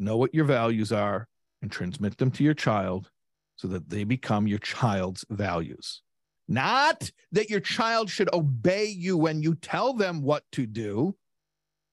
know what your values are and transmit them to your child so that they become your child's values. Not that your child should obey you when you tell them what to do.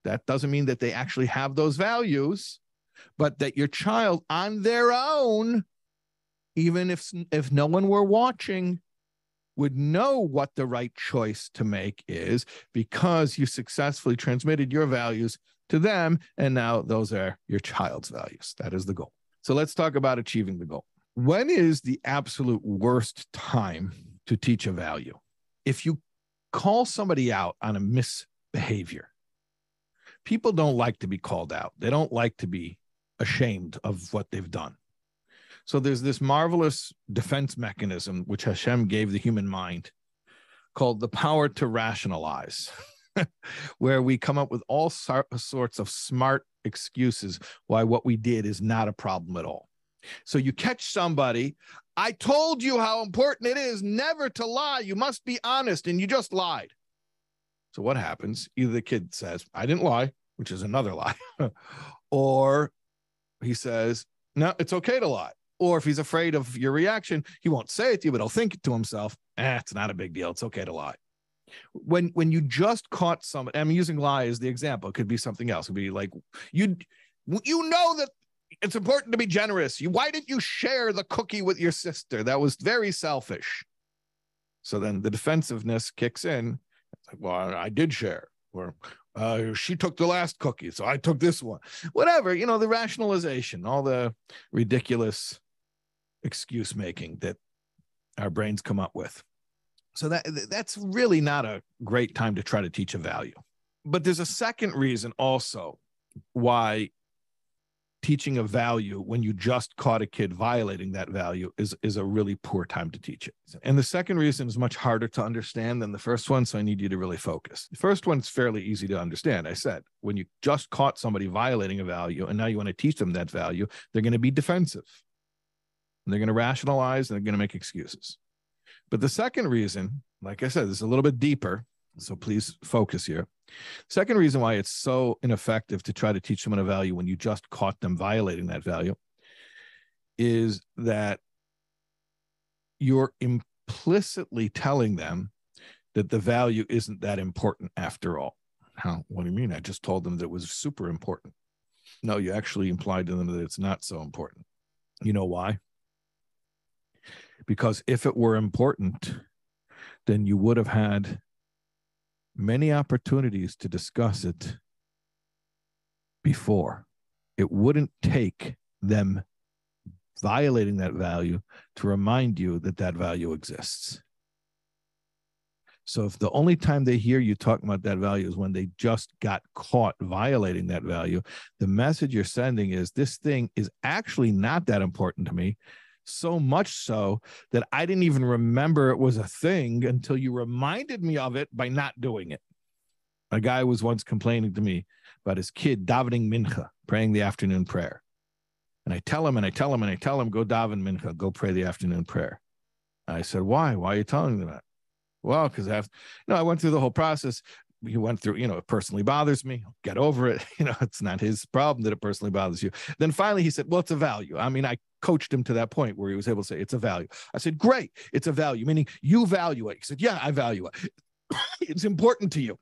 That doesn't mean that they actually have those values, but that your child on their own, even if no one were watching, would know what the right choice to make is because you successfully transmitted your values to them, and now those are your child's values. That is the goal. So let's talk about achieving the goal. When is the absolute worst time to teach a value? If you call somebody out on a misbehavior, people don't like to be called out. They don't like to be ashamed of what they've done. So there's this marvelous defense mechanism which Hashem gave the human mind called the power to rationalize, where we come up with all sorts of smart excuses why what we did is not a problem at all. So you catch somebody, I told you how important it is never to lie. You must be honest, and you just lied. So what happens? Either the kid says, I didn't lie, which is another lie, or he says, no, it's okay to lie. Or if he's afraid of your reaction, he won't say it to you, but he'll think it to himself, it's not a big deal. It's okay to lie. When you just caught somebody, I'm using lie as the example. It could be something else. It could be like, you know that it's important to be generous. Why didn't you share the cookie with your sister? That was very selfish. So then the defensiveness kicks in. It's like, well, I did share. Or she took the last cookie, so I took this one. Whatever, the rationalization, all the ridiculous excuse making that our brains come up with. So that's really not a great time to try to teach a value. But there's a second reason also why teaching a value when you just caught a kid violating that value is a really poor time to teach it. And the second reason is much harder to understand than the first one, so I need you to really focus. The first one's fairly easy to understand. I said, when you just caught somebody violating a value and now you want to teach them that value, they're going to be defensive. And they're going to rationalize and they're going to make excuses. But the second reason, like I said, is a little bit deeper, so please focus here. Second reason why it's so ineffective to try to teach someone a value when you just caught them violating that value is that you're implicitly telling them that the value isn't that important after all. How? What do you mean? I just told them that it was super important. No, you actually implied to them that it's not so important. You know why? Because if it were important, then you would have had many opportunities to discuss it before. It wouldn't take them violating that value to remind you that that value exists. So if the only time they hear you talking about that value is when they just got caught violating that value, the message you're sending is this thing is actually not that important to me. So much so that I didn't even remember it was a thing until you reminded me of it by not doing it. A guy was once complaining to me about his kid davening mincha, praying the afternoon prayer. And I tell him, go daven mincha, go pray the afternoon prayer. I said, why? Why are you telling me that? Well, because I went through the whole process. He went through, it personally bothers me. Get over it. It's not his problem that it personally bothers you. Then finally he said, well, it's a value. I mean, I coached him to that point where he was able to say, it's a value. I said, great. It's a value, meaning you value it. He said, yeah, I value it. It's important to you.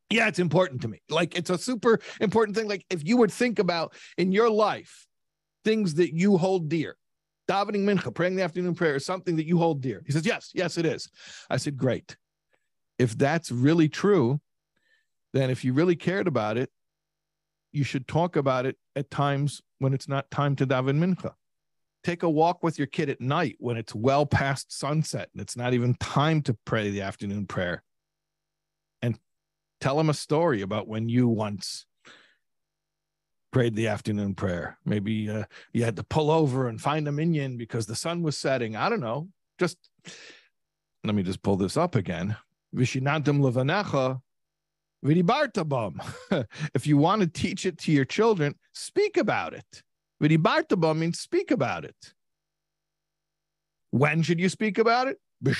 Yeah, it's important to me. Like, it's a super important thing. Like, if you would think about in your life, things that you hold dear, davening mincha, praying the afternoon prayer is something that you hold dear. He says, yes, it is. I said, great. If that's really true, then if you really cared about it, you should talk about it at times when it's not time to daven mincha. Take a walk with your kid at night when it's well past sunset and it's not even time to pray the afternoon prayer. And tell him a story about when you once prayed the afternoon prayer. Maybe you had to pull over and find a minyan because the sun was setting. I don't know. Just let me just pull this up again. Vishinantam levanecha v'dibarta bam. If you want to teach it to your children, speak about it. V'dibarta bam means speak about it. When should you speak about it? when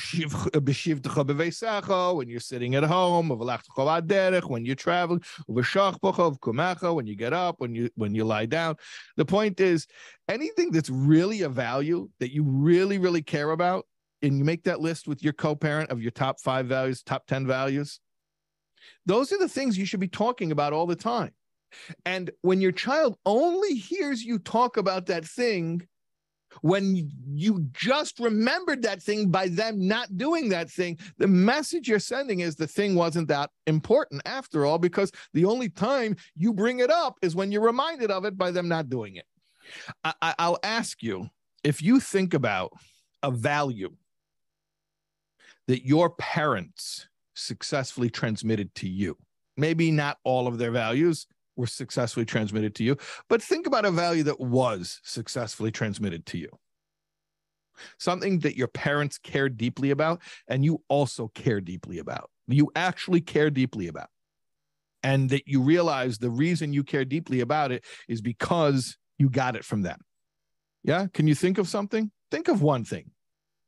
you're sitting at home, when you're traveling, when you get up, when you lie down. The point is, anything that's really a value that you really, really care about, and you make that list with your co-parent of your top 5 values, top 10 values, those are the things you should be talking about all the time. And when your child only hears you talk about that thing when you just remembered that thing by them not doing that thing, the message you're sending is the thing wasn't that important after all, because the only time you bring it up is when you're reminded of it by them not doing it. I'll ask you, if you think about a value that your parents successfully transmitted to you, maybe not all of their values were successfully transmitted to you, but think about a value that was successfully transmitted to you. Something that your parents cared deeply about and you also care deeply about. You actually care deeply about. And that you realize the reason you care deeply about it is because you got it from them. Yeah? Can you think of something? Think of one thing.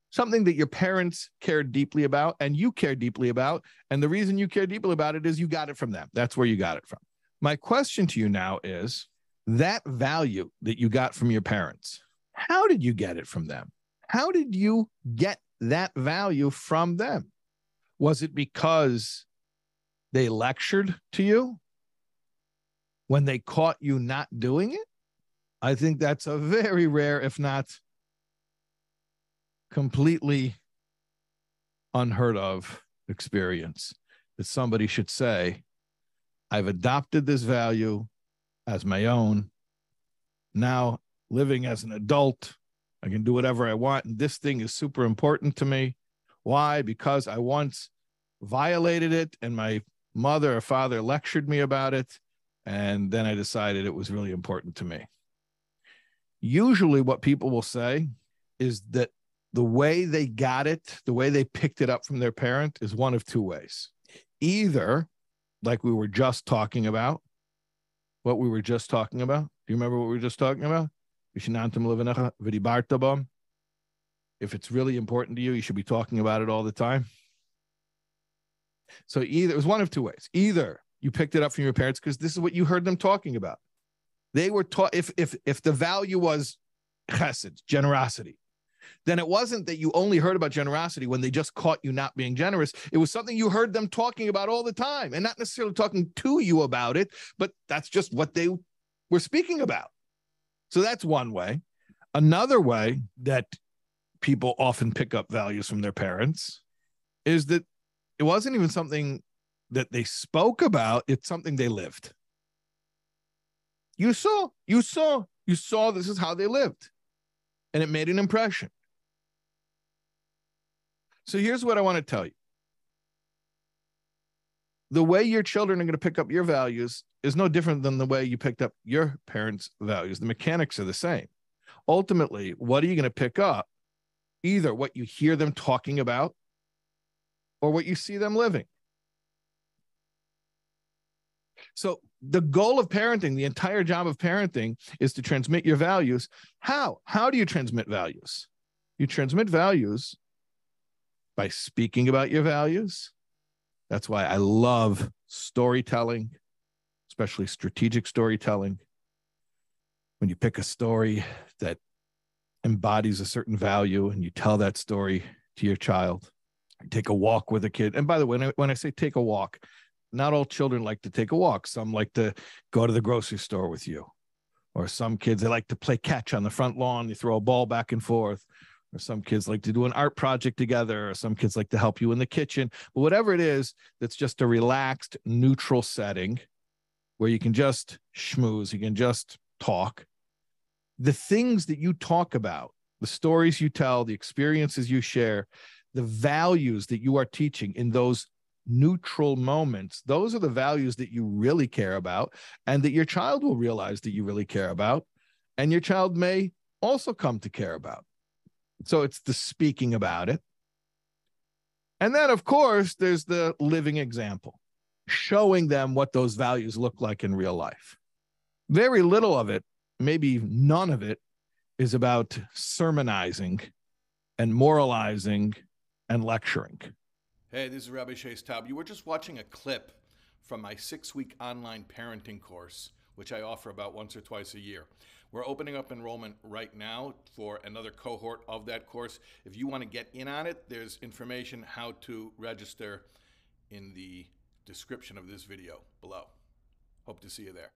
Something that your parents cared deeply about and you care deeply about. And the reason you care deeply about it is you got it from them. That's where you got it from. My question to you now is, that value that you got from your parents, how did you get it from them? How did you get that value from them? Was it because they lectured to you when they caught you not doing it? I think that's a very rare, if not completely unheard of experience, that somebody should say, I've adopted this value as my own. Now, living as an adult, I can do whatever I want. And this thing is super important to me. Why? Because I once violated it and my mother or father lectured me about it. And then I decided it was really important to me. Usually what people will say is that the way they got it, the way they picked it up from their parent is one of 2 ways. Either, like we were just talking about, Do you remember what we were just talking about? If it's really important to you, you should be talking about it all the time. So either, it was one of 2 ways. Either you picked it up from your parents because this is what you heard them talking about. They were taught, if the value was chesed, generosity, then it wasn't that you only heard about generosity when they just caught you not being generous. It was something you heard them talking about all the time, and not necessarily talking to you about it, but that's just what they were speaking about. So that's one way. Another way that people often pick up values from their parents is that it wasn't even something that they spoke about. It's something they lived. You saw this is how they lived, and it made an impression. So here's what I want to tell you. The way your children are going to pick up your values is no different than the way you picked up your parents' values. The mechanics are the same. Ultimately, what are you going to pick up? Either what you hear them talking about or what you see them living. So the goal of parenting, the entire job of parenting, is to transmit your values. How? How do you transmit values? You transmit values by speaking about your values. That's why I love storytelling, especially strategic storytelling. When you pick a story that embodies a certain value and you tell that story to your child, take a walk with a kid. And by the way, when I say take a walk, not all children like to take a walk. Some like to go to the grocery store with you. Or some kids, they like to play catch on the front lawn. You throw a ball back and forth. Or some kids like to do an art project together. Or some kids like to help you in the kitchen. But whatever it is, that's just a relaxed, neutral setting where you can just schmooze, you can just talk. The things that you talk about, the stories you tell, the experiences you share, the values that you are teaching in those neutral moments, those are the values that you really care about and that your child will realize that you really care about, and your child may also come to care about. So it's the speaking about it. And then, of course, there's the living example, showing them what those values look like in real life. Very little of it, maybe none of it, is about sermonizing and moralizing and lecturing. Hey, this is Rabbi Shais Taub. You were just watching a clip from my 6-week online parenting course, which I offer about once or twice a year. We're opening up enrollment right now for another cohort of that course. If you want to get in on it, there's information how to register in the description of this video below. Hope to see you there.